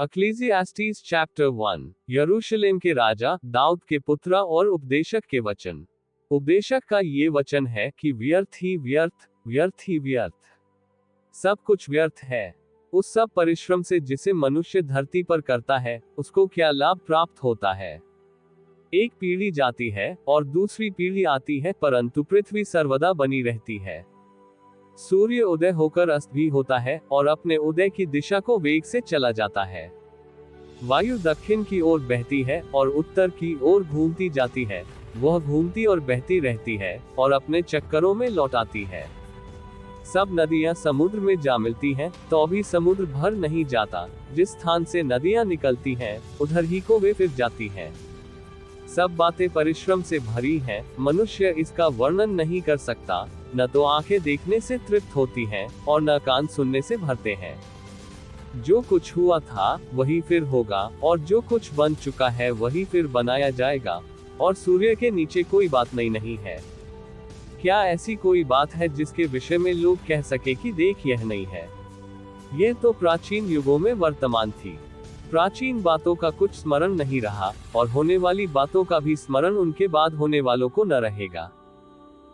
अक्लेसियास्टीज chapter 1। यरूशलेम के राजा दाऊद के पुत्र और उपदेशक के वचन। उपदेशक का ये वचन है कि व्यर्थ ही व्यर्थ, व्यर्थ ही व्यर्थ, सब कुछ व्यर्थ है। उस सब परिश्रम से जिसे मनुष्य धरती पर करता है, उसको क्या लाभ प्राप्त होता है। एक पीढ़ी जाती है और दूसरी पीढ़ी आती है, परंतु पृथ्वी सर्वदा बनी रहती है। सूर्य उदय होकर अस्त भी होता है और अपने उदय की दिशा को वेग से चला जाता है। वायु दक्षिण की ओर बहती है और उत्तर की ओर घूमती जाती है। वह घूमती और बहती रहती है और अपने चक्करों में लौट आती है। सब नदियां समुद्र में जा मिलती हैं, तो भी समुद्र भर नहीं जाता। जिस स्थान से नदियां निकलती हैं, उधर ही को वे फिर जाती हैं। सब बातें परिश्रम से भरी हैं, मनुष्य इसका वर्णन नहीं कर सकता। न तो आंखें देखने से तृप्त होती हैं और न कान सुनने से भरते हैं। जो कुछ हुआ था वही फिर होगा, और जो कुछ बन चुका है वही फिर बनाया जाएगा, और सूर्य के नीचे कोई बात नहीं है। क्या ऐसी कोई बात है जिसके विषय में लोग कह सके कि देख यह नहीं है। ये तो प्राचीन युगों में वर्तमान थी। प्राचीन बातों का कुछ स्मरण नहीं रहा, और होने वाली बातों का भी स्मरण उनके बाद होने वालों को न रहेगा।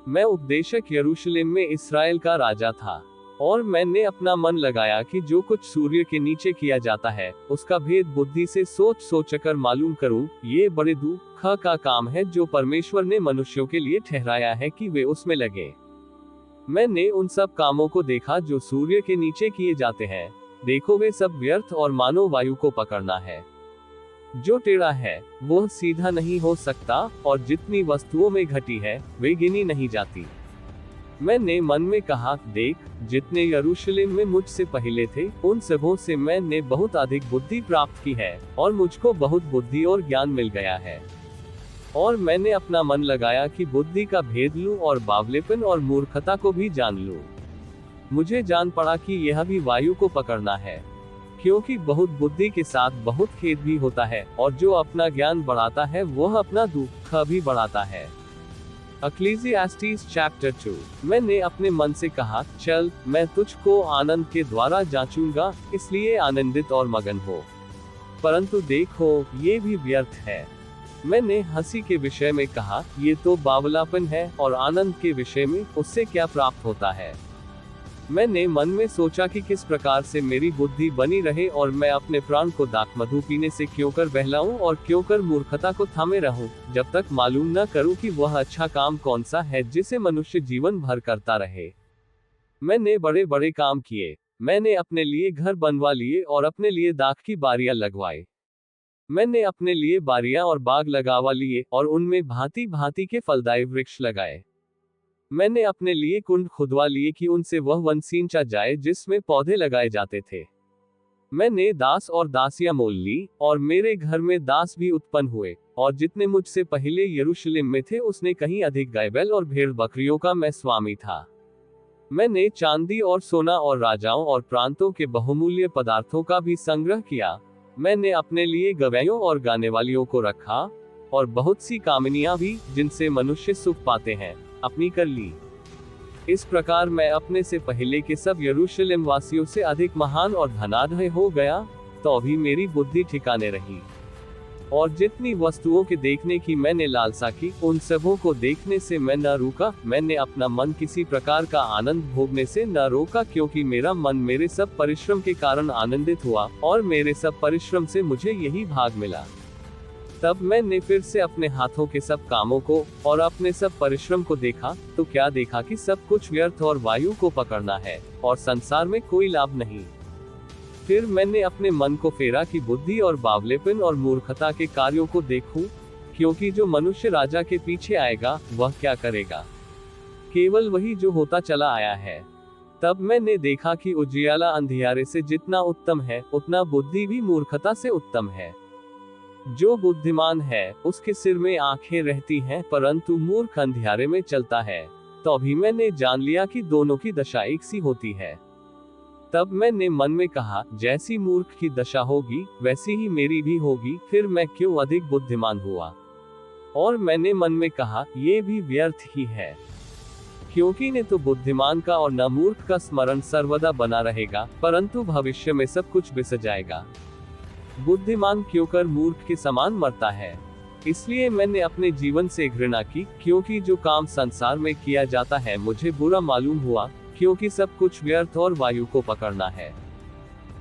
मैं उपदेशक यरूशलेम में इस्राएल का राजा था, और मैंने अपना मन लगाया कि जो कुछ सूर्य के नीचे किया जाता है, उसका भेद बुद्धि से सोच सोचकर मालूम करूं। ये बड़े दुख का काम है जो परमेश्वर ने मनुष्यों के लिए ठहराया है कि वे उसमें लगे। मैंने उन सब कामों को देखा जो सूर्य के नीचे किए जाते हैं। देखो, वे सब व्यर्थ और मानो वायु को पकड़ना है। जो टेढ़ा है वह सीधा नहीं हो सकता, और जितनी वस्तुओं में घटी है वे गिनी नहीं जाती। मैंने मन में कहा, देख, जितने यरूशलेम में मुझसे पहले थे, उन सबों से मैंने बहुत अधिक बुद्धि प्राप्त की है, और मुझको बहुत बुद्धि और ज्ञान मिल गया है। और मैंने अपना मन लगाया कि बुद्धि का भेद लूं और बावलेपन और मूर्खता को भी जान लूं। मुझे जान पड़ा कि यह भी वायु को पकड़ना है, क्योंकि बहुत बुद्धि के साथ बहुत खेद भी होता है, और जो अपना ज्ञान बढ़ाता है वह अपना दुख भी बढ़ाता है। अक्लेसियास्टीज चैप्टर 2। मैंने अपने मन से कहा, चल, मैं तुझको आनंद के द्वारा जांचूंगा, इसलिए आनंदित और मगन हो। परंतु देखो, ये भी व्यर्थ है। मैंने हंसी के विषय में कहा, ये तो बावलापन है, और आनंद के विषय में उससे क्या प्राप्त होता है। मैंने मन में सोचा कि किस प्रकार से मेरी बुद्धि बनी रहे, और मैं अपने प्राण को दाख मधु पीने से क्यों कर बहलाऊं और क्यों कर मूर्खता को थामे रहूं, जब तक मालूम न करूं कि वह अच्छा काम कौन सा है जिसे मनुष्य जीवन भर करता रहे। मैंने बड़े बड़े काम किए। मैंने अपने लिए घर बनवा लिए और अपने लिए दाख की बारियां लगवाए। मैंने अपने लिए बारियां और बाग लगावा लिए, और उनमें भांति भांति के फलदायी वृक्ष लगाए। मैंने अपने लिए कुंड खुदवा लिए कि उनसे वह वन सींचा जाए जिसमें पौधे लगाए जाते थे। मैंने दास और दासियां मोल ली, और मेरे घर में दास भी उत्पन्न हुए, और जितने मुझसे पहले यरूशलेम में थे उसने कहीं अधिक गाय बैल और भेड़ बकरियों का मैं स्वामी था। मैंने चांदी और सोना और राजाओं और प्रांतों के बहुमूल्य पदार्थों का भी संग्रह किया। मैंने अपने लिए गवैयों और गाने वालियों को रखा, और बहुत सी कामनियां भी, जिनसे मनुष्य सुख पाते हैं, अपनी कर ली। इस प्रकार मैं अपने से पहले के सब यरूशलेम वासियों से अधिक महान और धनाढ्य हो गया, तो भी मेरी बुद्धि ठिकाने रही। और जितनी वस्तुओं के देखने की मैंने लालसा की, उन सबों को देखने से मैं न रुका। मैंने अपना मन किसी प्रकार का आनंद भोगने से न रोका, क्योंकि मेरा मन मेरे सब परिश्रम के कारण आनंदित हुआ, और मेरे सब परिश्रम से मुझे यही भाग मिला। तब मैंने फिर से अपने हाथों के सब कामों को और अपने सब परिश्रम को देखा, तो क्या देखा कि सब कुछ व्यर्थ और वायु को पकड़ना है, और संसार में कोई लाभ नहीं। फिर मैंने अपने मन को फेरा कि बुद्धि और बावलेपन और मूर्खता के कार्यों को देखूं, क्योंकि जो मनुष्य राजा के पीछे आएगा वह क्या करेगा, केवल वही जो होता चला आया है। तब मैंने देखा कि उजियाला अंधियारे से जितना उत्तम है, उतना बुद्धि भी मूर्खता से उत्तम है। जो बुद्धिमान है उसके सिर में आंखें रहती हैं, परंतु मूर्ख अंधियारे में चलता है। तो भी मैंने जान लिया कि दोनों की दशा एक सी होती है। तब मैंने मन में कहा, जैसी मूर्ख की दशा होगी वैसी ही मेरी भी होगी, फिर मैं क्यों अधिक बुद्धिमान हुआ। और मैंने मन में कहा, ये भी व्यर्थ ही है, क्योंकि न तो बुद्धिमान का और न मूर्ख का स्मरण सर्वदा बना रहेगा, परंतु भविष्य में सब कुछ बिसर जाएगा। बुद्धिमान क्यों कर मूर्ख के समान मरता है। इसलिए मैंने अपने जीवन से घृणा की, क्योंकि जो काम संसार में किया जाता है मुझे बुरा मालूम हुआ, क्योंकि सब कुछ व्यर्थ और वायु को पकड़ना है।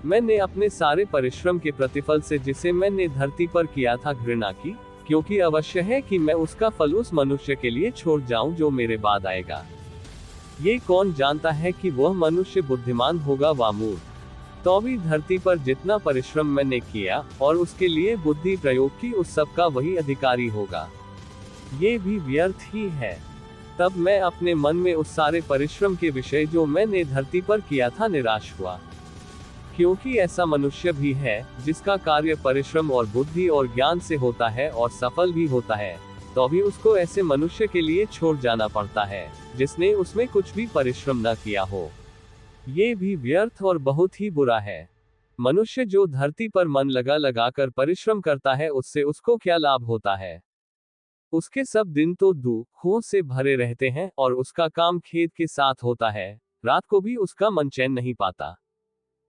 मैंने अपने सारे परिश्रम के प्रतिफल से जिसे मैंने धरती पर किया था घृणा की, क्योंकि अवश्य है कि मैं उसका फल उस मनुष्य के लिए छोड़ जाऊं जो मेरे बाद आएगा। ये कौन जानता है कि वह मनुष्य बुद्धिमान होगा वा मूर्ख। तो भी धरती पर जितना परिश्रम मैंने किया और उसके लिए बुद्धि प्रयोग की, उस सब का वही अधिकारी होगा। ये भी व्यर्थ ही है। तब मैं अपने मन में उस सारे परिश्रम के विषय जो मैंने धरती पर किया था निराश हुआ, क्योंकि ऐसा मनुष्य भी है जिसका कार्य परिश्रम और बुद्धि और ज्ञान से होता है और सफल भी होता है, तो भी उसको ऐसे मनुष्य के लिए छोड़ जाना पड़ता है जिसने उसमें कुछ भी परिश्रम न किया हो। ये भी व्यर्थ और बहुत ही बुरा है। मनुष्य जो धरती पर मन लगा कर परिश्रम करता है, उससे उसको क्या लाभ होता है। उसके सब दिन तो दुखों से भरे रहते हैं और उसका काम खेत के साथ होता है, रात को भी उसका मन चैन नहीं पाता।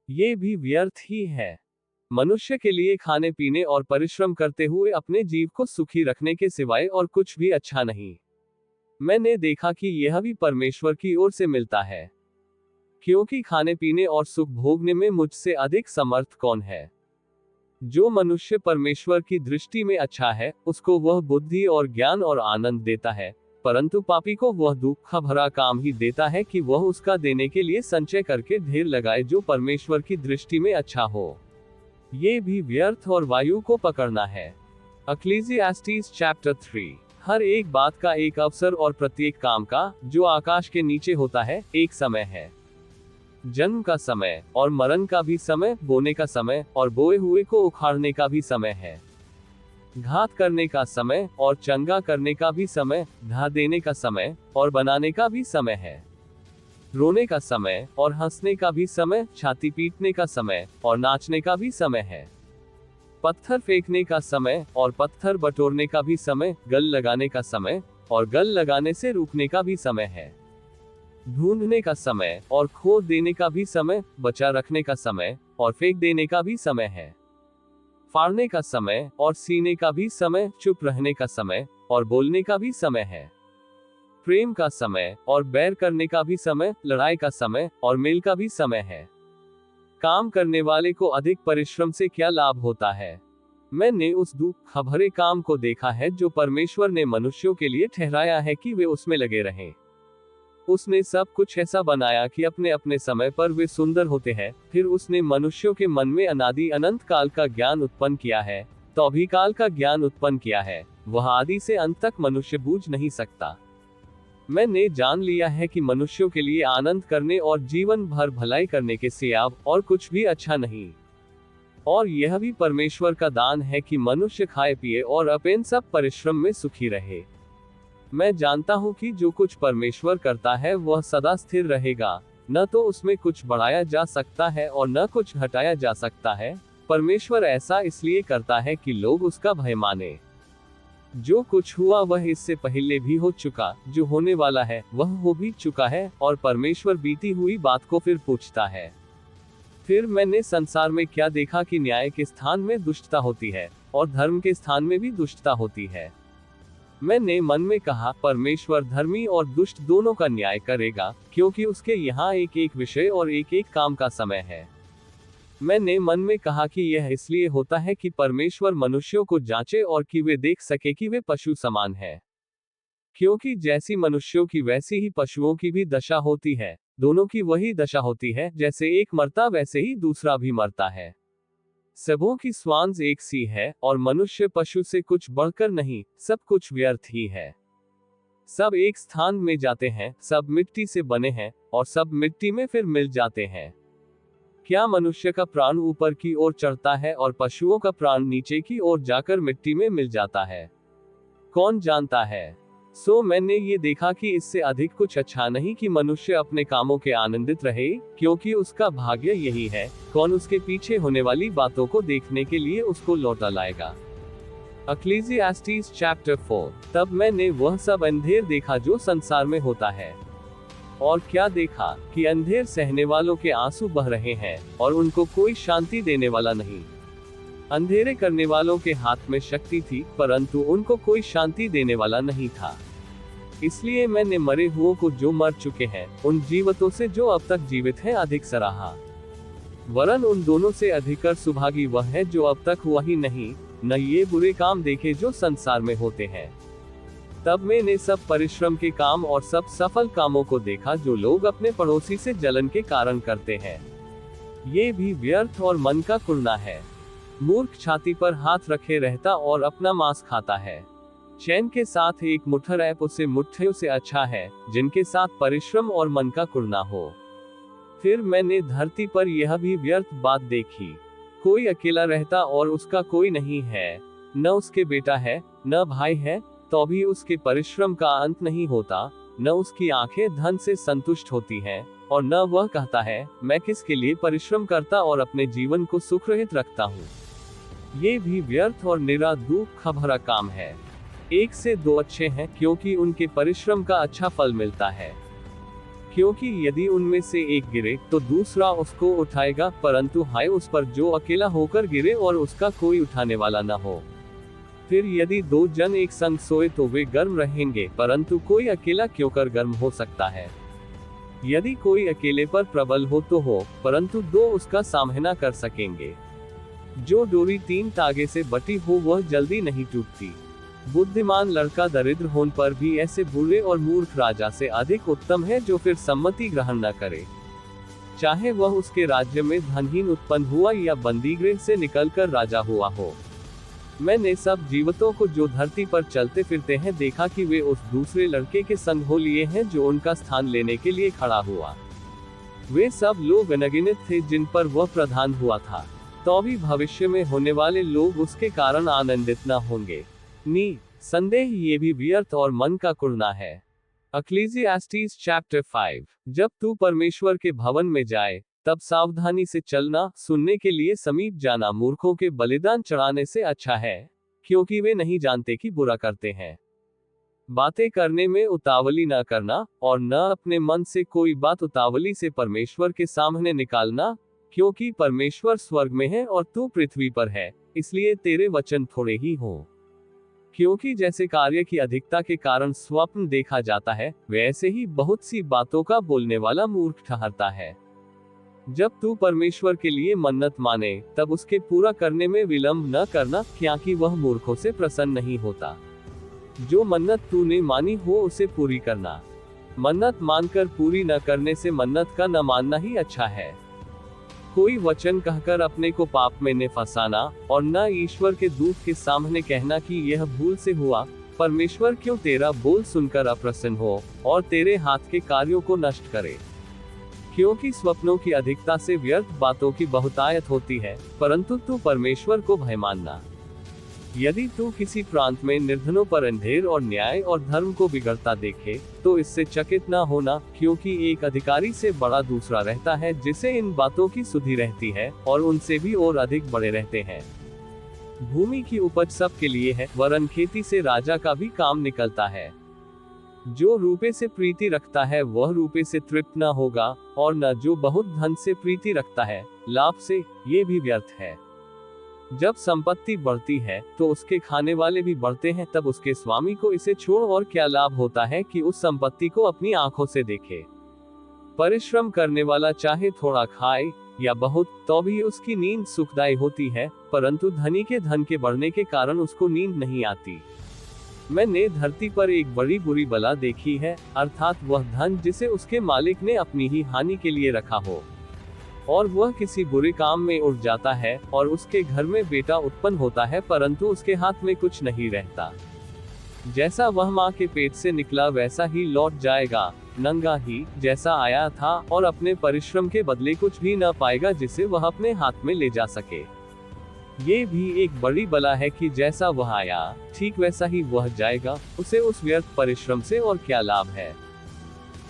ये भी व्यर्थ ही है। मनुष्य के लिए खाने पीने और परिश्रम करते हुए अपने जीव को सुखी रखने के सिवाय और कुछ भी अच्छा नहीं। मैंने देखा कि यह भी परमेश्वर की ओर से मिलता है, क्योंकि खाने पीने और सुख भोगने में मुझसे अधिक समर्थ कौन है। जो मनुष्य परमेश्वर की दृष्टि में अच्छा है, उसको वह बुद्धि और ज्ञान और आनंद देता है, परंतु पापी को वह दुख भरा काम ही देता है कि वह उसका देने के लिए संचय करके ढेर लगाए जो परमेश्वर की दृष्टि में अच्छा हो। ये भी व्यर्थ और वायु को पकड़ना है। अक्लेसियास्टीज चैप्टर 3। हर एक बात का एक अवसर और प्रत्येक काम का, जो आकाश के नीचे होता है, एक समय है। जन्म का समय और मरण का भी समय, बोने का समय और बोए हुए को उखाड़ने का भी समय है। घात करने का समय और चंगा करने का भी समय, ढा देने का समय और बनाने का भी समय है। रोने का समय और हंसने का भी समय, छाती पीटने का समय और नाचने का भी समय है। पत्थर फेंकने का समय और पत्थर बटोरने का भी समय, गल लगाने का समय और गल लगाने से रुकने का भी समय है। ढूंढने का समय और खो देने का भी समय, बचा रखने का समय और फेंक देने का भी समय है। फाड़ने का समय और सीने का भी समय, चुप रहने का समय और बोलने का भी समय है। प्रेम का समय और बैर करने का भी समय, लड़ाई का समय और मेल का भी समय है। काम करने वाले को अधिक परिश्रम से क्या लाभ होता है। मैंने उस दुख भरे काम को देखा है जो परमेश्वर ने मनुष्यों के लिए ठहराया है कि वे उसमें लगे रहें। उसने सब कुछ ऐसा बनाया कि अपने अपने समय पर वे सुंदर होते हैं। फिर उसने मनुष्यों के मन में अनादि अनंत काल का ज्ञान उत्पन्न किया है, तो अभी काल का ज्ञान उत्पन्न किया है, वह आदि से अंत तक मनुष्य बूझ नहीं सकता। मैंने जान लिया है कि मनुष्यों के लिए आनंद करने और जीवन भर भलाई करने के सिवा और कुछ भी अच्छा नहीं। और यह भी परमेश्वर का दान है कि मनुष्य खाए पिए और अपने सब परिश्रम में सुखी रहे। मैं जानता हूं कि जो कुछ परमेश्वर करता है वह सदा स्थिर रहेगा, न तो उसमें कुछ बढ़ाया जा सकता है और न कुछ घटाया जा सकता है। परमेश्वर ऐसा इसलिए करता है कि लोग उसका भय माने। जो कुछ हुआ वह इससे पहले भी हो चुका, जो होने वाला है वह हो भी चुका है, और परमेश्वर बीती हुई बात को फिर पूछता है। फिर मैंने संसार में क्या देखा कि न्याय के स्थान में दुष्टता होती है और धर्म के स्थान में भी दुष्टता होती है। मैंने मन में कहा, परमेश्वर धर्मी और दुष्ट दोनों का न्याय करेगा, क्योंकि उसके यहाँ एक एक विषय और एक एक काम का समय है। मैंने मन में कहा कि यह इसलिए होता है कि परमेश्वर मनुष्यों को जांचे और कि वे देख सके कि वे पशु समान हैं। क्योंकि जैसी मनुष्यों की वैसी ही पशुओं की भी दशा होती है, दोनों की वही दशा होती है, जैसे एक मरता वैसे ही दूसरा भी मरता है। सबों की स्वांस एक सी है और मनुष्य पशु से कुछ बढ़कर नहीं, सब कुछ व्यर्थ ही है। सब एक स्थान में जाते हैं, सब मिट्टी से बने हैं और सब मिट्टी में फिर मिल जाते हैं। क्या मनुष्य का प्राण ऊपर की ओर चढ़ता है और पशुओं का प्राण नीचे की ओर जाकर मिट्टी में मिल जाता है? कौन जानता है। सो मैंने ये देखा कि इससे अधिक कुछ अच्छा नहीं कि मनुष्य अपने कामों के आनंदित रहे, क्योंकि उसका भाग्य यही है। कौन उसके पीछे होने वाली बातों को देखने के लिए उसको लौटा लाएगा। अक्लेसियास्टीज चैप्टर 4। तब मैंने वह सब अंधेर देखा जो संसार में होता है। और क्या देखा कि अंधेर सहने वालों के आंसू बह रहे हैं और उनको कोई शांति देने वाला नहीं। अंधेरे करने वालों के हाथ में शक्ति थी, परंतु उनको कोई शांति देने वाला नहीं था। इसलिए मैंने मरे हुओं को जो मर चुके हैं, उन जीवितों से जो अब तक जीवित हैं अधिक सराहा। वरन उन दोनों से अधिकर सुभागी वह है जो अब तक हुआ ही नहीं, न ये बुरे काम देखे जो संसार में होते हैं। तब मैंने सब परिश्रम के काम और सब सफल कामों को देखा जो लोग अपने पड़ोसी से जलन के कारण करते हैं। ये भी व्यर्थ और मन का कुड़ना है। मूर्ख छाती पर हाथ रखे रहता और अपना मांस खाता है। चैन के साथ एक मुठर ऐप उसे मुट्ठियों से अच्छा है, जिनके साथ परिश्रम और मन का कुड़ना हो। फिर मैंने धरती पर यह भी व्यर्थ बात देखी, कोई अकेला रहता और उसका कोई नहीं है, न उसके बेटा है न भाई है, तो भी उसके परिश्रम का अंत नहीं होता, न उसकी आंखें धन से संतुष्ट होती हैं, और न वह कहता है मैं किसके लिए परिश्रम करता और अपने जीवन को सुखरहित रखता हूँ। ये भी व्यर्थ और निरा दुख भरा काम है। एक से दो अच्छे हैं, क्योंकि उनके परिश्रम का अच्छा फल मिलता है। क्योंकि यदि उनमें से एक गिरे तो दूसरा उसको उठाएगा, परंतु हाय उस पर जो अकेला होकर गिरे और उसका कोई उठाने वाला न हो। फिर यदि दो जन एक संग सोए तो वे गर्म रहेंगे, परंतु कोई अकेला क्यों कर गर्म हो सकता है। यदि कोई अकेले पर प्रबल हो तो हो, परंतु दो उसका सामना कर सकेंगे। जो डोरी तीन तागे से बटी हो वह जल्दी नहीं टूटती। बुद्धिमान लड़का दरिद्र होने पर भी ऐसे बुरे और मूर्ख राजा से अधिक उत्तम है जो फिर सम्मति ग्रहण न करे, चाहे वह उसके राज्य में धनहीन उत्पन्न हुआ या बंदीगृह से निकलकर राजा हुआ हो। मैंने सब जीवतों को जो धरती पर चलते फिरते हैं देखा कि वे उस दूसरे लड़के के संग हो लिए हैं जो उनका स्थान लेने के लिए खड़ा हुआ। वे सब लोग अनगिनत थे जिन पर वह प्रधान हुआ था, तो भी भविष्य में होने वाले लोग उसके कारण आनंदित न होंगे। संदेह ये भी व्यर्थ और मन का कुड़ना है। इक्लेसियास्टीज चैप्टर 5। जब तू परमेश्वर के भवन में जाए तब सावधानी से चलना, सुनने के लिए समीप जाना मूर्खों के बलिदान चढ़ाने से अच्छा है, क्योंकि वे नहीं जानते कि बुरा करते हैं। बातें करने में उतावली न करना, और न अपने मन से कोई बात उतावली से परमेश्वर के सामने निकालना, क्योंकि परमेश्वर स्वर्ग में है और तू पृथ्वी पर है, इसलिए तेरे वचन थोड़े ही हो। क्योंकि जैसे कार्य की अधिकता के कारण स्वप्न देखा जाता है, वैसे ही बहुत सी बातों का बोलने वाला मूर्ख ठहरता है। जब तू परमेश्वर के लिए मन्नत माने तब उसके पूरा करने में विलंब न करना, क्योंकि वह मूर्खों से प्रसन्न नहीं होता। जो मन्नत तूने मानी हो उसे पूरी करना। मन्नत मानकर पूरी न करने से मन्नत का न मानना ही अच्छा है। कोई वचन कहकर अपने को पाप में न फंसाना, और न ईश्वर के दूत के सामने कहना कि यह भूल से हुआ। परमेश्वर क्यों तेरा बोल सुनकर अप्रसन्न हो और तेरे हाथ के कार्यों को नष्ट करे। क्योंकि स्वप्नों की अधिकता से व्यर्थ बातों की बहुतायत होती है, परंतु तू परमेश्वर को भय मानना। यदि तू किसी प्रांत में निर्धनों पर अंधेर और न्याय और धर्म को बिगड़ता देखे तो इससे चकित न होना, क्योंकि एक अधिकारी से बड़ा दूसरा रहता है जिसे इन बातों की सुधि रहती है, और उनसे भी और अधिक बड़े रहते हैं। भूमि की उपज सब के लिए है, वरन खेती से राजा का भी काम निकलता है। जो रुपए से प्रीति रखता है वह रुपए से तृप्त न होगा, और न जो बहुत धन से प्रीति रखता है लाभ से, ये भी व्यर्थ है। जब संपत्ति बढ़ती है तो उसके खाने वाले भी बढ़ते हैं, तब उसके स्वामी को इसे छोड़ और क्या लाभ होता है कि उस संपत्ति को अपनी आंखों से देखे। परिश्रम करने वाला चाहे थोड़ा खाए या बहुत, तो भी उसकी नींद सुखदायी होती है, परंतु धनी के धन के बढ़ने के कारण उसको नींद नहीं आती। मैंने धरती पर एक बड़ी बुरी बला देखी है, अर्थात वह धन जिसे उसके मालिक ने अपनी ही हानि के लिए रखा हो, और वह किसी बुरे काम में उड़ जाता है, और उसके घर में बेटा उत्पन्न होता है, परंतु उसके हाथ में कुछ नहीं रहता। जैसा वह माँ के पेट से निकला वैसा ही लौट जाएगा, नंगा ही जैसा आया था, और अपने परिश्रम के बदले कुछ भी न पाएगा जिसे वह अपने हाथ में ले जा सके। ये भी एक बड़ी बला है कि जैसा वह आया ठीक वैसा ही वह जाएगा, उसे उस व्यर्थ परिश्रम से और क्या लाभ है,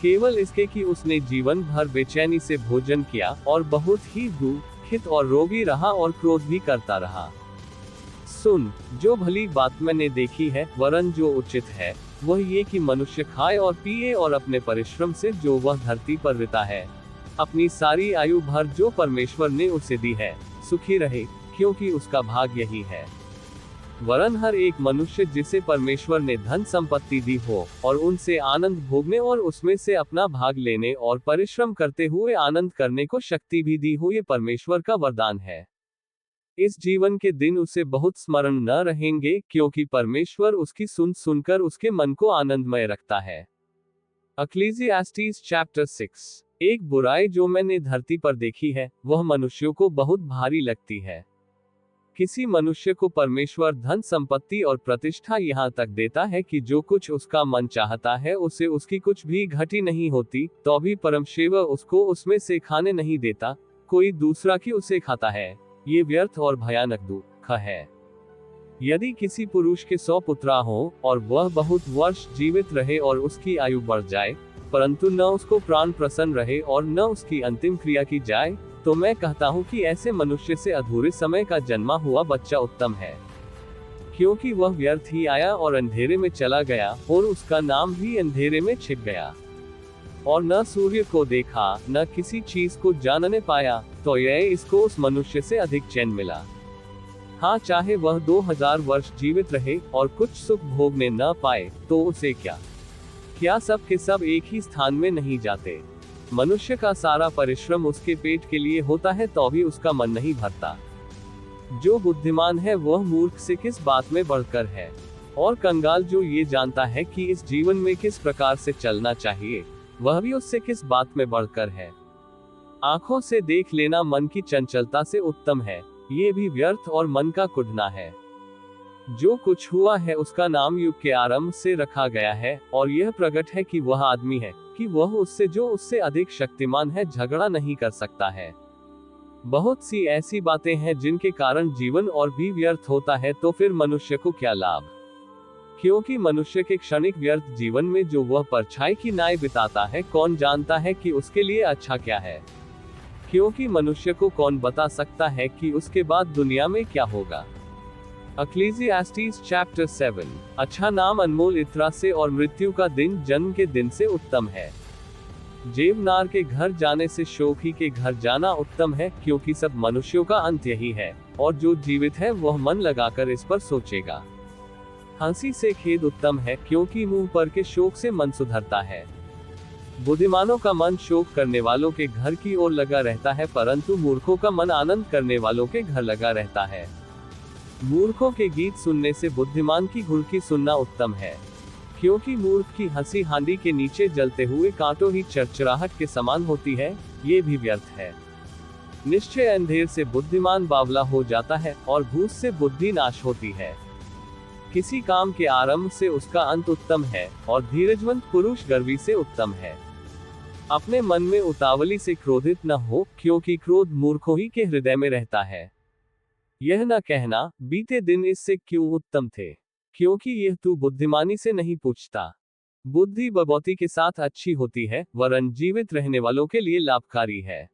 केवल इसके कि उसने जीवन भर बेचैनी से भोजन किया और बहुत ही दुखित और रोगी रहा और क्रोध भी करता रहा। सुन, जो भली बात मैंने देखी है, वरन जो उचित है, वह ये कि मनुष्य खाए और पिए और अपने परिश्रम से जो वह धरती पर रहता है, अपनी सारी आयु भर जो परमेश्वर ने उसे दी है, सुखी रहे। क्योंकि उसका भाग यही है। वरन हर एक मनुष्य जिसे परमेश्वर ने धन संपत्ति दी हो, और उनसे आनंद भोगने और उसमें से अपना भाग लेने और परिश्रम करते हुए आनंद करने को शक्ति भी दी हो, ये परमेश्वर का वरदान है। इस जीवन के दिन उसे बहुत स्मरण न रहेंगे, क्योंकि परमेश्वर उसकी सुनकर उसके मन को आनंदमय रखता है। अक्लेसियास्टीज चैप्टर 6। एक बुराई जो मैंने धरती पर देखी है, वह मनुष्यों को बहुत भारी लगती है। किसी मनुष्य को परमेश्वर धन संपत्ति और प्रतिष्ठा यहाँ तक देता है कि जो कुछ उसका मन चाहता है उसे उसकी कुछ भी घटी नहीं होती, तो भी परमशिव उसको उसमें से खाने नहीं देता, कोई दूसरा की उसे खाता है। ये व्यर्थ और भयानक दुख है। यदि किसी पुरुष के 100 पुत्र हों और वह बहुत वर्ष जीवित रहे और उसकी आयु बढ़ जाए, परंतु न उसको प्राण प्रसन्न रहे और न उसकी अंतिम क्रिया की जाए, तो मैं कहता हूँ कि ऐसे मनुष्य से अधूरे समय का जन्मा हुआ बच्चा उत्तम है, क्योंकि वह व्यर्थ ही आया और अंधेरे में चला गया, और उसका नाम भी अंधेरे में छिप गया, और न सूर्य को देखा न किसी चीज को जानने पाया, तो यह इसको उस मनुष्य से अधिक चैन मिला। हाँ, चाहे वह 2000 वर्ष जीवित रहे और कुछ सुख भोगने न पाए, तो उसे क्या सब के सब एक ही स्थान में नहीं जाते। मनुष्य का सारा परिश्रम उसके पेट के लिए होता है, तो भी उसका मन नहीं भरता। जो बुद्धिमान है वह मूर्ख से किस बात में बढ़कर है, और कंगाल जो ये जानता है कि इस जीवन में किस प्रकार से चलना चाहिए, वह भी उससे किस बात में बढ़कर है। आंखों से देख लेना मन की चंचलता से उत्तम है, ये भी व्यर्थ और मन का कुढ़ना है। जो कुछ हुआ है उसका नाम युग के आरंभ से रखा गया है, और यह प्रकट है कि वह आदमी है, कि वह उससे जो उससे अधिक शक्तिमान है झगड़ा नहीं कर सकता है। बहुत सी ऐसी बातें हैं जिनके कारण जीवन और भी व्यर्थ होता है, तो फिर मनुष्य को क्या लाभ? क्योंकि मनुष्य के क्षणिक व्यर्थ जीवन में जो वह परछाई की नाई बिताता है, कौन जानता है कि उसके लिए अच्छा क्या है? क्योंकि मनुष्य को कौन बता सकता है कि उसके बाद दुनिया में क्या होगा? अक्लेसियास्टीज चैप्टर 7। अच्छा नाम अनमोल इत्रा से और मृत्यु का दिन जन्म के दिन से उत्तम है। जेवनार के घर जाने से शोखी के घर जाना उत्तम है, क्योंकि सब मनुष्यों का अंत यही है, और जो जीवित है वह मन लगाकर इस पर सोचेगा। हंसी से खेद उत्तम है, क्योंकि मुंह पर के शोक से मन सुधरता है। बुद्धिमानों का मन शोक करने वालों के घर की ओर लगा रहता है, परंतु मूर्खों का मन आनंद करने वालों के घर लगा रहता है। मूर्खों के गीत सुनने से बुद्धिमान की घुड़की सुनना उत्तम है, क्योंकि मूर्ख की हंसी हांडी के नीचे जलते हुए कांटों ही चरचराहट के समान होती है, ये भी व्यर्थ है। निश्चय अंधेर से बुद्धिमान बावला हो जाता है, और भूस से बुद्धि नाश होती है। किसी काम के आरंभ से उसका अंत उत्तम है, और धीरजवंत पुरुष गर्वी से उत्तम है। अपने मन में उतावली से क्रोधित न हो, क्योंकि क्रोध मूर्खों ही के हृदय में रहता है। यह न कहना, बीते दिन इससे क्यों उत्तम थे, क्योंकि यह तू बुद्धिमानी से नहीं पूछता। बुद्धि बबौती के साथ अच्छी होती है, वरन जीवित रहने वालों के लिए लाभकारी है।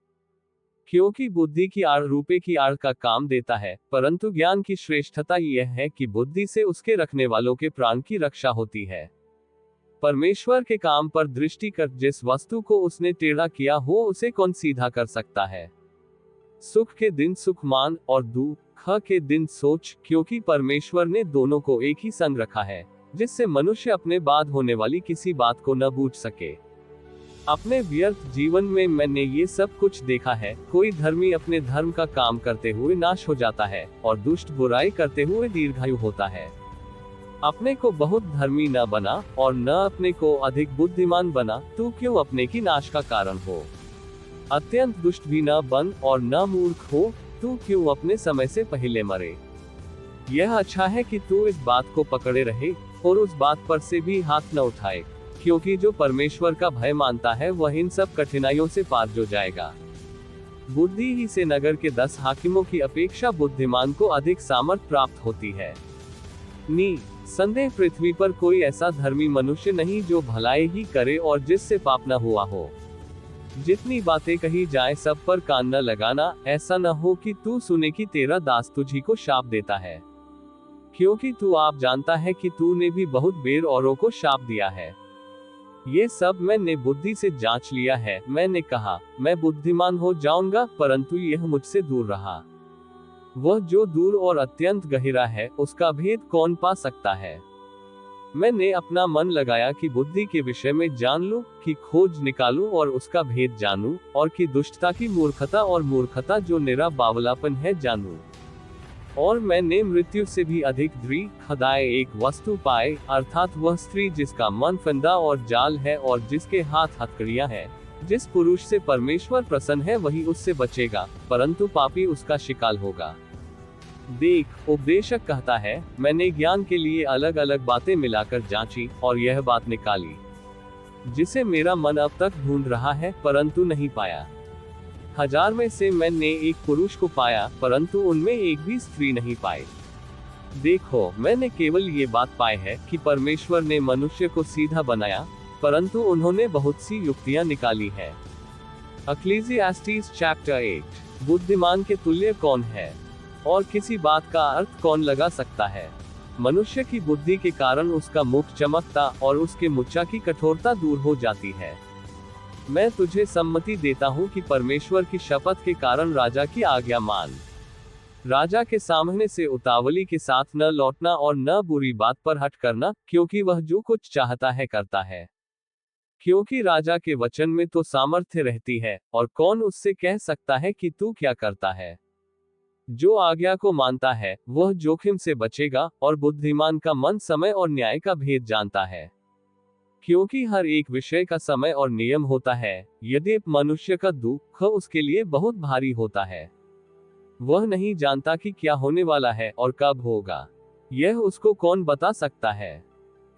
क्योंकि बुद्धि की आड़ रुपए की आड़ का काम देता है, परंतु ज्ञान की श्रेष्ठता यह है कि बुद्धि से उसके रखने वालों के प्राण की रक्षा होती है। परमेश्वर के काम पर दृष्टि कर जिस वस्तु को उसने टेढ़ा किया हो, उसे कौन सीधा कर सकता है? सुख के दिन सुख मान, और दुख के दिन सोच, क्योंकि परमेश्वर ने दोनों को एक ही संग रखा है, जिससे मनुष्य अपने बाद होने वाली किसी बात को न बूझ सके। अपने व्यर्थ जीवन में मैंने ये सब कुछ देखा है। कोई धर्मी अपने धर्म का काम करते हुए नाश हो जाता है, और दुष्ट बुराई करते हुए दीर्घायु होता है। अपने को बहुत धर्मी न बना, और न अपने को अधिक बुद्धिमान बना, तू क्यों अपने की नाश का कारण हो? अत्यंत दुष्ट भी न बन, और न मूर्ख हो, तू क्यों अपने समय से पहले मरे? यह अच्छा है कि तू इस बात को पकड़े रहे, और उस बात पर से भी हाथ न उठाए, क्योंकि जो परमेश्वर का भय मानता है वह इन सब कठिनाइयों से पार जो जाएगा। बुद्धि ही से नगर के 10 हाकिमों की अपेक्षा बुद्धिमान को अधिक सामर्थ प्राप्त होती है। संदेह पृथ्वी पर कोई ऐसा धर्मी मनुष्य नहीं जो भलाई ही करे और जिससे पाप न हुआ हो। जितनी बातें कही जाए सब पर कान न लगाना, ऐसा न हो कि तू सुने कि तेरा दास तुझी को शाप देता है, क्योंकि तू आप जानता है कि तूने भी बहुत बेर औरों को शाप दिया है। ये सब मैंने बुद्धि से जांच लिया है। मैंने कहा, मैं बुद्धिमान हो जाऊंगा, परंतु यह मुझसे दूर रहा। वह जो दूर और अत्यंत गहरा है, उसका भेद कौन पा सकता है। मैंने अपना मन लगाया कि बुद्धि के विषय में जान लूं, कि खोज निकालूं और उसका भेद जानूं, और कि दुष्टता की मूर्खता और मूर्खता जो निरा बावलापन है जानूं। और मैंने मृत्यु से भी अधिक दृढ़ खदाए एक वस्तु पाए, अर्थात वह स्त्री जिसका मन फंदा और जाल है और जिसके हाथ हथकड़ियां हैं। जिस पुरुष से परमेश्वर प्रसन्न है वही उससे बचेगा, परंतु पापी उसका शिकार होगा। देख, उपदेशक कहता है, मैंने ज्ञान के लिए अलग अलग बातें मिलाकर जांची और यह बात निकाली, जिसे मेरा मन अब तक ढूंढ रहा है परंतु नहीं पाया। 1000 में से मैंने एक पुरुष को पाया, परंतु उनमें एक भी स्त्री नहीं पाई। देखो, मैंने केवल ये बात पाई है कि परमेश्वर ने मनुष्य को सीधा बनाया, परंतु उन्होंने बहुत सी युक्तियां निकाली है। इक्लेसियास्टीस चैप्टर 8। बुद्धिमान के तुल्य कौन है, और किसी बात का अर्थ कौन लगा सकता है। मनुष्य की बुद्धि के कारण उसका मुख चमकता और उसके मुच्चा की कठोरता दूर हो जाती है। मैं तुझे सम्मति देता हूँ कि परमेश्वर की शपथ के कारण राजा की आज्ञा मान। राजा के सामने से उतावली के साथ न लौटना और न बुरी बात पर हट करना, क्योंकि वह जो कुछ चाहता है करता है। क्योंकि राजा के वचन में तो सामर्थ्य रहती है, और कौन उससे कह सकता है कि तू क्या करता है। जो आज्ञा को मानता है वह जोखिम से बचेगा, और बुद्धिमान का मन समय और न्याय का भेद जानता है। क्योंकि हर एक विषय का समय और नियम होता है, यदि मनुष्य का दुख उसके लिए बहुत भारी होता है। वह नहीं जानता कि क्या होने वाला है और कब होगा, यह उसको कौन बता सकता है।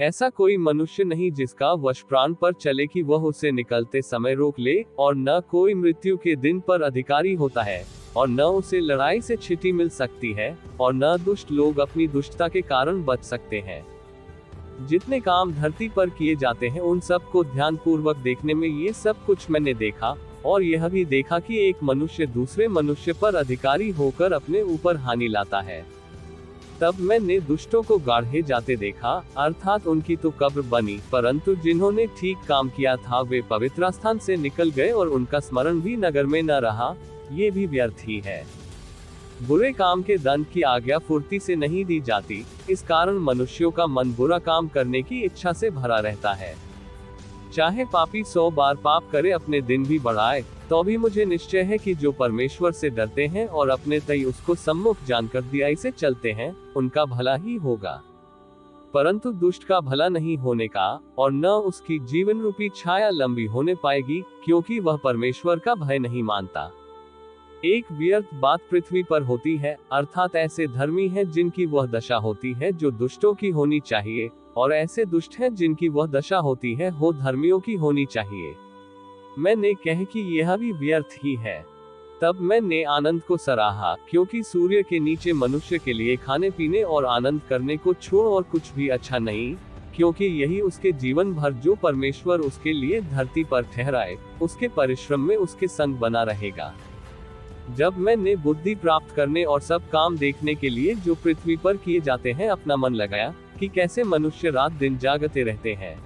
ऐसा कोई मनुष्य नहीं जिसका वश प्राण पर चले कि वह उसे निकलते समय रोक ले, और न कोई मृत्यु के दिन पर अधिकारी होता है, और न उसे लड़ाई से छिटी मिल सकती है, और न दुष्ट लोग अपनी दुष्टता के कारण बच सकते हैं। जितने काम धरती पर किए जाते हैं उन सब को ध्यान पूर्वक देखने में ये सब कुछ मैंने देखा, और यह भी देखा कि एक मनुष्य दूसरे मनुष्य पर अधिकारी होकर अपने ऊपर हानि लाता है। तब मैंने दुष्टों को गाढ़े जाते देखा, अर्थात उनकी तो कब्र बनी, परंतु जिन्होंने ठीक काम किया था वे पवित्र स्थान से निकल गए और उनका स्मरण भी नगर में न रहा। ये भी व्यर्थ ही है। बुरे काम के दंड की आज्ञा फुर्ती से नहीं दी जाती, इस कारण मनुष्यों का मन बुरा काम करने की इच्छा से भरा रहता है। चाहे पापी 100 बार पाप करे अपने दिन भी बढ़ाए, तो भी मुझे निश्चय है कि जो परमेश्वर से डरते हैं और अपने तय उसको सम्मुख जानकर दियाई से चलते हैं, उनका भला ही होगा। परंतु दुष्ट का भला नहीं होने का, और न उसकी जीवन रूपी छाया लंबी होने पाएगी, क्योंकि वह परमेश्वर का भय नहीं मानता। एक व्यर्थ बात पृथ्वी पर होती है, अर्थात ऐसे धर्मी हैं जिनकी वह दशा होती है जो दुष्टों की होनी चाहिए, और ऐसे दुष्ट हैं जिनकी वह दशा होती है हो धर्मियों की होनी चाहिए। मैंने कह कि यह भी व्यर्थ ही है। तब मैंने आनंद को सराहा, क्योंकि सूर्य के नीचे मनुष्य के लिए खाने पीने और आनंद करने को छोड़ और कुछ भी अच्छा नहीं, क्योंकि यही उसके जीवन भर जो परमेश्वर उसके लिए धरती पर ठहराए, उसके परिश्रम में उसके संग बना रहेगा। जब मैंने बुद्धि प्राप्त करने और सब काम देखने के लिए जो पृथ्वी पर किए जाते हैं अपना मन लगाया, कि कैसे मनुष्य रात दिन जागते रहते हैं,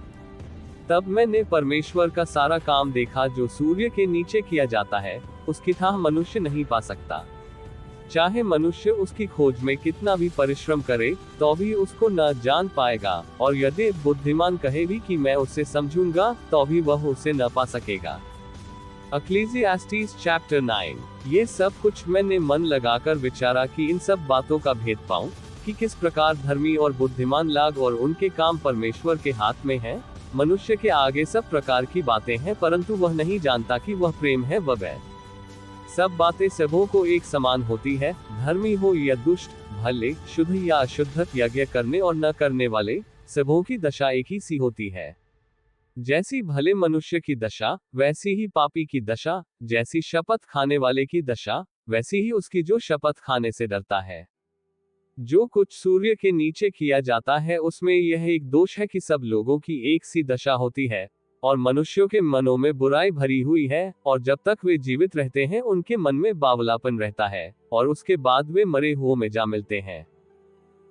तब मैंने परमेश्वर का सारा काम देखा जो सूर्य के नीचे किया जाता है, उसकी थाह मनुष्य नहीं पा सकता। चाहे मनुष्य उसकी खोज में कितना भी परिश्रम करे, तो भी उसको न जान पाएगा, और यदि बुद्धिमान कहे भी कि मैं उसे समझूंगा, तो भी वह उसे न पा सकेगा। इक्लेसियास्टीस चैप्टर 9। ये सब कुछ मैंने मन लगाकर विचारा कि इन सब बातों का भेद पाऊं, कि किस प्रकार धर्मी और बुद्धिमान लाग और उनके काम परमेश्वर के हाथ में हैं। मनुष्य के आगे सब प्रकार की बातें हैं, परंतु वह नहीं जानता कि वह प्रेम है व वैर। सब बातें सबों को एक समान होती है, धर्मी हो या दुष्ट, भले शुद्ध या अशुद्ध, यज्ञ करने और न करने वाले, सबों की दशा एक ही सी होती है। जैसी भले मनुष्य की दशा, वैसी ही पापी की दशा। जैसी शपथ खाने वाले की दशा, वैसी ही उसकी जो शपथ खाने से डरता है। जो कुछ सूर्य के नीचे किया जाता है उसमें यह एक दोष है कि सब लोगों की एक सी दशा होती है, और मनुष्यों के मनों में बुराई भरी हुई है, और जब तक वे जीवित रहते हैं उनके मन में बावलापन रहता है, और उसके बाद वे मरे हुओं में जा मिलते हैं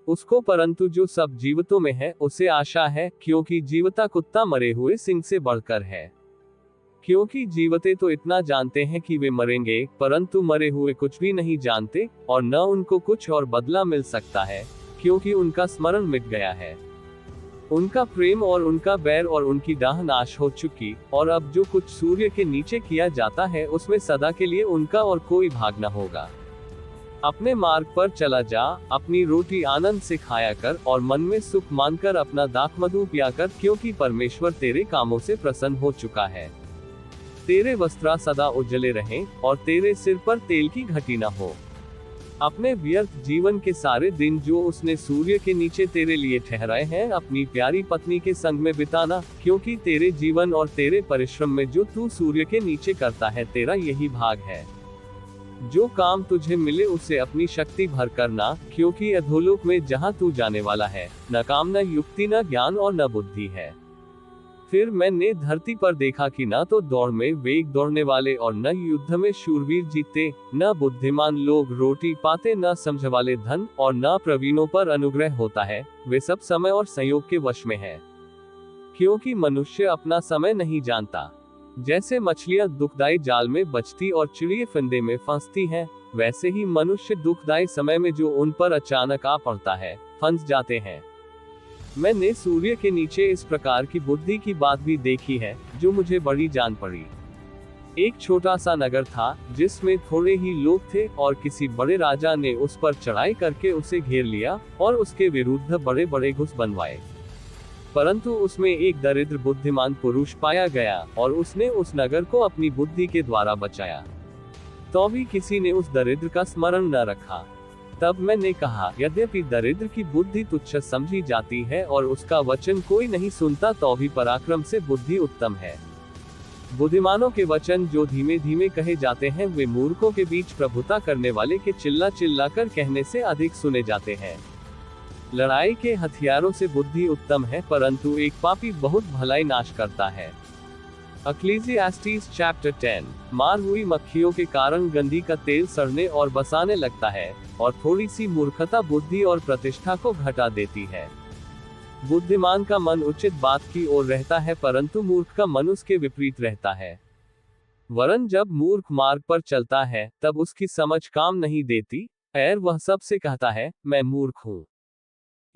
उसको। परंतु जो सब जीवितों में है उसे आशा है, क्योंकि जीवता कुत्ता मरे हुए सिंह से बढ़कर है। क्योंकि जीवते तो इतना जानते हैं कि वे मरेंगे, परंतु मरे हुए कुछ भी नहीं जानते, और न उनको कुछ और बदला मिल सकता है, क्योंकि उनका स्मरण मिट गया है। उनका प्रेम और उनका बैर और उनकी डाह नाश हो चुकी, और अब जो कुछ सूर्य के नीचे किया जाता है उसमें सदा के लिए उनका और कोई भाग न होगा। अपने मार्ग पर चला जा, अपनी रोटी आनंद से खाया कर, और मन में सुख मानकर अपना दाख मधु पिया कर, क्योंकि परमेश्वर तेरे कामों से प्रसन्न हो चुका है। तेरे वस्त्र सदा उज्जले रहें, और तेरे सिर पर तेल की घटी न हो। अपने व्यर्थ जीवन के सारे दिन जो उसने सूर्य के नीचे तेरे लिए ठहराए हैं, अपनी प्यारी पत्नी के संग में बिताना, क्योंकि तेरे जीवन और तेरे परिश्रम में जो तू सूर्य के नीचे करता है, तेरा यही भाग है। जो काम तुझे मिले उसे अपनी शक्ति भर करना, क्योंकि अधोलोक में जहां तू जाने वाला है, न काम, न युक्ति, न ज्ञान और न बुद्धि है। फिर मैंने धरती पर देखा कि न तो दौड़ में वेग दौड़ने वाले और न युद्ध में शूरवीर जीतते, न बुद्धिमान लोग रोटी पाते, न समझ वाले धन, और न प्रवीणों पर अनुग्रह होता है, वे सब समय और संयोग के वश में है। क्योंकि मनुष्य अपना समय नहीं जानता। जैसे मछलियां दुखदायी जाल में बचती और चिड़िए फंदे में फंसती हैं, वैसे ही मनुष्य दुखदायी समय में जो उन पर अचानक आ पड़ता है, फंस जाते हैं। मैंने सूर्य के नीचे इस प्रकार की बुद्धि की बात भी देखी है, जो मुझे बड़ी जान पड़ी। एक छोटा सा नगर था, जिसमें थोड़े ही लोग थे, और किसी बड़े राजा ने उस पर चढ़ाई करके उसे घेर लिया, और उसके विरुद्ध बड़े बड़े घुस बनवाए। परंतु उसमें एक दरिद्र बुद्धिमान पुरुष पाया गया, और उसने उस नगर को अपनी बुद्धि के द्वारा बचाया। तो भी किसी ने उस दरिद्र का स्मरण न रखा। तब मैंने कहा, यद्यपि दरिद्र की बुद्धि तुच्छ समझी जाती है और उसका वचन कोई नहीं सुनता, तो भी पराक्रम से बुद्धि उत्तम है। बुद्धिमानों के वचन जो धीमे धीमे कहे जाते हैं, वे मूर्खों के बीच प्रभुता करने वाले के चिल्ला चिल्ला कर कहने से अधिक सुने जाते हैं। लड़ाई के हथियारों से बुद्धि उत्तम है, परंतु एक पापी बहुत भलाई नाश करता है। अक्लीसियास्टीज चैप्टर 10। मार हुई मक्खियों के कारण गंधी का तेल सड़ने और बसाने लगता है, और थोड़ी सी मूर्खता बुद्धि और प्रतिष्ठा को घटा देती है। बुद्धिमान का मन उचित बात की ओर रहता है, परंतु मूर्ख का मन उसके विपरीत रहता है। वरन जब मूर्ख मार्ग पर चलता है, तब उसकी समझ काम नहीं देती, और वह सबसे कहता है, मैं मूर्ख हूँ।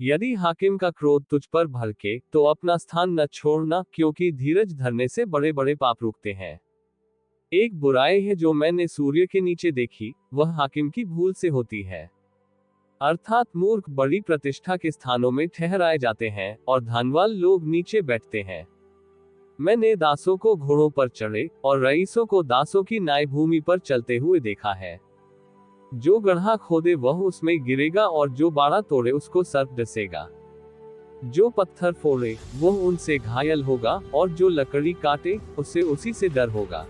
यदि हाकिम का क्रोध तुझ पर भड़के, तो अपना स्थान न छोड़ना, क्योंकि धीरज धरने से बड़े बड़े पाप रुकते हैं। एक बुराई है जो मैंने सूर्य के नीचे देखी, वह हाकिम की भूल से होती है। अर्थात मूर्ख बड़ी प्रतिष्ठा के स्थानों में ठहराए जाते हैं, और धनवान लोग नीचे बैठते हैं। मैंने दासों को घोड़ों पर चढ़े, और रईसों को दासों की न्याय भूमि पर चलते हुए देखा है। जो गड्ढा खोदे वह उसमें गिरेगा, और जो बाड़ा तोड़े उसको सर्प डसेगा। जो पत्थर फोड़े वह उनसे घायल होगा, और जो लकड़ी काटे उसे उसी से डर होगा।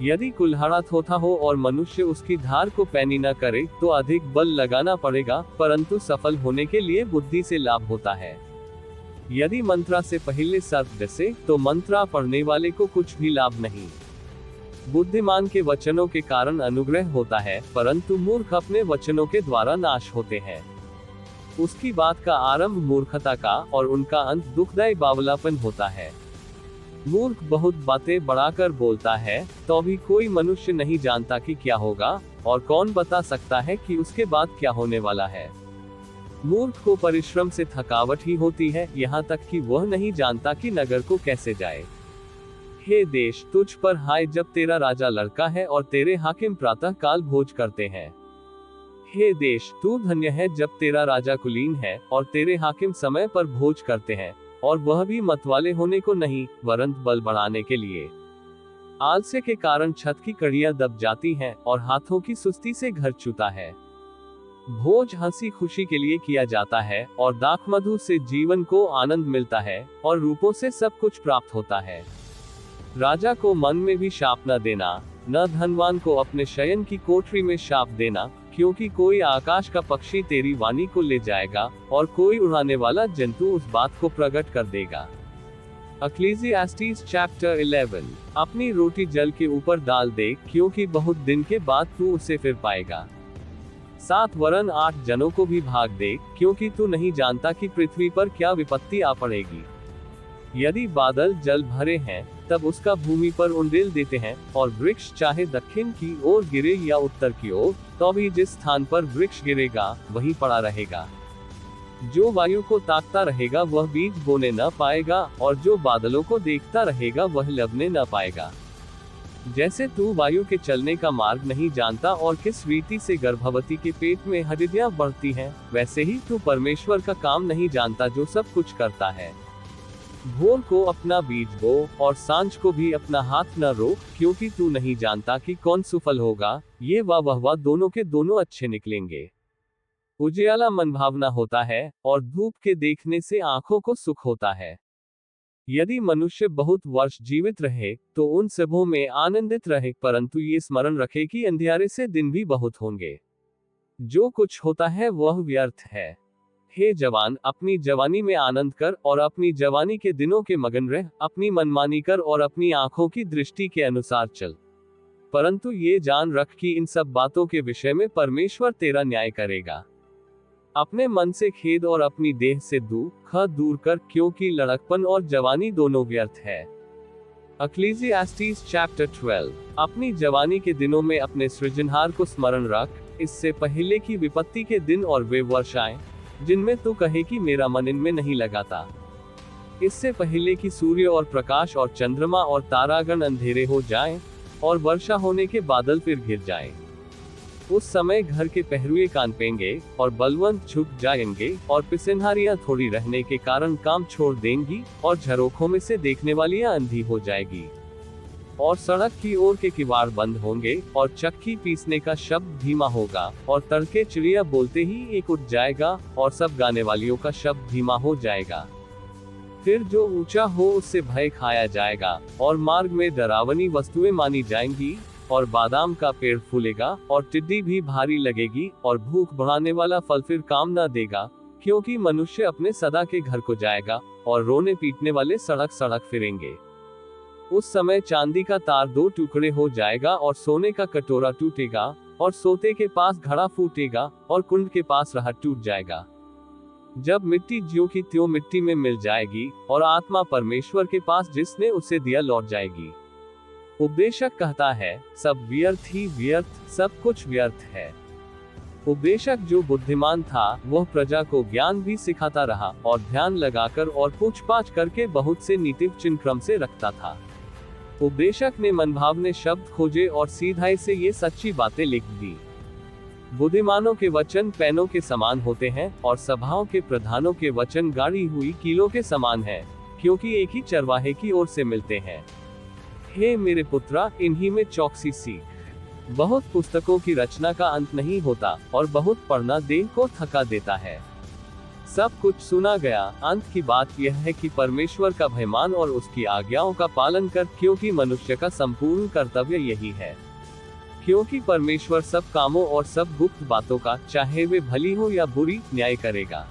यदि कुल्हाड़ा थोथा हो और मनुष्य उसकी धार को पैनी न करे, तो अधिक बल लगाना पड़ेगा, परंतु सफल होने के लिए बुद्धि से लाभ होता है। यदि मंत्रा से पहले सर्प डसे, तो मंत्रा पढ़ने वाले को कुछ भी लाभ नहीं। बुद्धिमान के वचनों के कारण अनुग्रह होता है, परंतु मूर्ख अपने वचनों के द्वारा नाश होते हैं। उसकी बात का आरंभ मूर्खता का, और उनका अंत दुखदायी बावलापन होता है। मूर्ख बहुत बातें बढ़ाकर बोलता है, तो भी कोई मनुष्य नहीं जानता कि क्या होगा, और कौन बता सकता है कि उसके बाद क्या होने वाला है। मूर्ख को परिश्रम से थकावट ही होती है, यहाँ तक कि वह नहीं जानता कि नगर को कैसे जाए। हे देश, तुझ पर हाय जब तेरा राजा लड़का है और तेरे हाकिम प्रातः काल भोज करते हैं। हे देश, तू धन्य है जब तेरा राजा कुलीन है, और तेरे हाकिम समय पर भोज करते हैं, और वह भी मतवाले होने को नहीं, वरन बल बढ़ाने के लिए। आलस्य के कारण छत की कड़ियां दब जाती हैं, और हाथों की सुस्ती से घर चूता है। भोज हंसी खुशी के लिए किया जाता है, और दाख मधु से जीवन को आनंद मिलता है, और रूपों से सब कुछ प्राप्त होता है। राजा को मन में भी शाप न देना, न धनवान को अपने शयन की कोठरी में शाप देना, क्योंकि कोई आकाश का पक्षी तेरी वाणी को ले जाएगा, और कोई उड़ाने वाला जंतु उस बात को प्रकट कर देगा। अक्लीसियास्टीज चैप्टर 11। अपनी रोटी जल के ऊपर डाल दे, क्योंकि बहुत दिन के बाद तू उसे फिर पाएगा। 7 वरन 8 जनों को भी भाग दे, क्योंकि तू नहीं जानता कि पृथ्वी पर क्या विपत्ति आ पड़ेगी। यदि बादल जल भरे हैं, तब उसका भूमि पर उंडेल देते हैं, और वृक्ष चाहे दक्षिण की ओर गिरे या उत्तर की ओर, तो भी जिस स्थान पर वृक्ष गिरेगा वहीं पड़ा रहेगा। जो वायु को ताकता रहेगा वह बीज बोने न पाएगा, और जो बादलों को देखता रहेगा वह लबने न पाएगा। जैसे तू वायु के चलने का मार्ग नहीं जानता और किस रीति से गर्भवती के पेट में हड्डियां बढ़ती हैं, वैसे ही तू परमेश्वर का काम नहीं जानता जो सब कुछ करता है। भोर को अपना बीज बो और सांझ को भी अपना हाथ न रोक, क्योंकि तू नहीं जानता कि कौन सफल होगा, ये वह दोनों के दोनों अच्छे निकलेंगे। उजियाला मनभावना होता है, और धूप के देखने से आंखों को सुख होता है। यदि मनुष्य बहुत वर्ष जीवित रहे तो उन सबों में आनंदित रहे, परंतु ये स्मरण रखे कि अंधियारे से दिन भी बहुत होंगे। जो कुछ होता है वह व्यर्थ है। हे जवान, अपनी जवानी में आनंद कर और अपनी जवानी के दिनों के मगन रह, अपनी मनमानी कर और अपनी आंखों की दृष्टि के अनुसार चल। परंतु ये जान रख कि इन सब बातों के विषय में परमेश्वर तेरा न्याय करेगा। अपने मन से खेद और अपनी देह से दुख दूर कर, क्योंकि लड़कपन और जवानी दोनों व्यर्थ है। इक्लेसियास्टीज चैप्टर 12। अपनी जवानी के दिनों में अपने सृजनहार को स्मरण रख, इससे पहले की विपत्ति के दिन और वे वर्ष आए जिनमें तू कहे कि मेरा मन इनमें नहीं लगाता। इससे पहले कि सूर्य और प्रकाश और चंद्रमा और तारागण अंधेरे हो जाएं, और वर्षा होने के बादल फिर घिर जाएं। उस समय घर के पहरुए कांपेंगे और बलवंत झुक जाएंगे, और पिसनहारियां थोड़ी रहने के कारण काम छोड़ देंगी, और झरोखों में से देखने वालियां अंधी हो जाएगी। और सड़क की ओर के किवाड़ बंद होंगे, और चक्की पीसने का शब्द धीमा होगा, और तड़के चिड़िया बोलते ही एक उठ जाएगा, और सब गाने वालियों का शब्द धीमा हो जाएगा। फिर जो ऊंचा हो उससे भय खाया जाएगा, और मार्ग में डरावनी वस्तुएं मानी जाएंगी, और बादाम का पेड़ फूलेगा, और टिड्डी भी भारी लगेगी, और भूख बढ़ाने वाला फल फिर काम न देगा, क्योंकि मनुष्य अपने सदा के घर को जाएगा, और रोने पीटने वाले सड़क सड़क फिरेंगे। उस समय चांदी का तार दो टुकड़े हो जाएगा, और सोने का कटोरा टूटेगा, और सोते के पास घड़ा फूटेगा, और कुंड के पास रहट टूट जाएगा। जब मिट्टी ज्यों की त्यों मिट्टी में मिल जाएगी, और आत्मा परमेश्वर के पास जिसने उसे दिया लौट जाएगी। उपदेशक कहता है, सब व्यर्थ ही व्यर्थ, सब कुछ व्यर्थ है। उपदेशक जो बुद्धिमान था वह प्रजा को ज्ञान भी सिखाता रहा, और ध्यान लगाकर और पूछपाछ करके बहुत से नीति चिन्ह क्रम से रखता था। उपदेशक ने मनभावने शब्द खोजे और सीधाई से ये सच्ची बातें लिख दी। बुद्धिमानों के वचन पैनों के समान होते हैं, और सभाओं के प्रधानों के वचन गाड़ी हुई कीलों के समान है, क्योंकि एक ही चरवाहे की ओर से मिलते हैं। हे मेरे पुत्रा, इन्हीं में चौकसी सीख। बहुत पुस्तकों की रचना का अंत नहीं होता, और बहुत पढ़ना देह को थका देता है। सब कुछ सुना गया, अंत की बात यह है कि परमेश्वर का भय मान और उसकी आज्ञाओं का पालन कर, क्योंकि मनुष्य का संपूर्ण कर्तव्य यही है। क्योंकि परमेश्वर सब कामों और सब गुप्त बातों का, चाहे वे भली हो या बुरी, न्याय करेगा।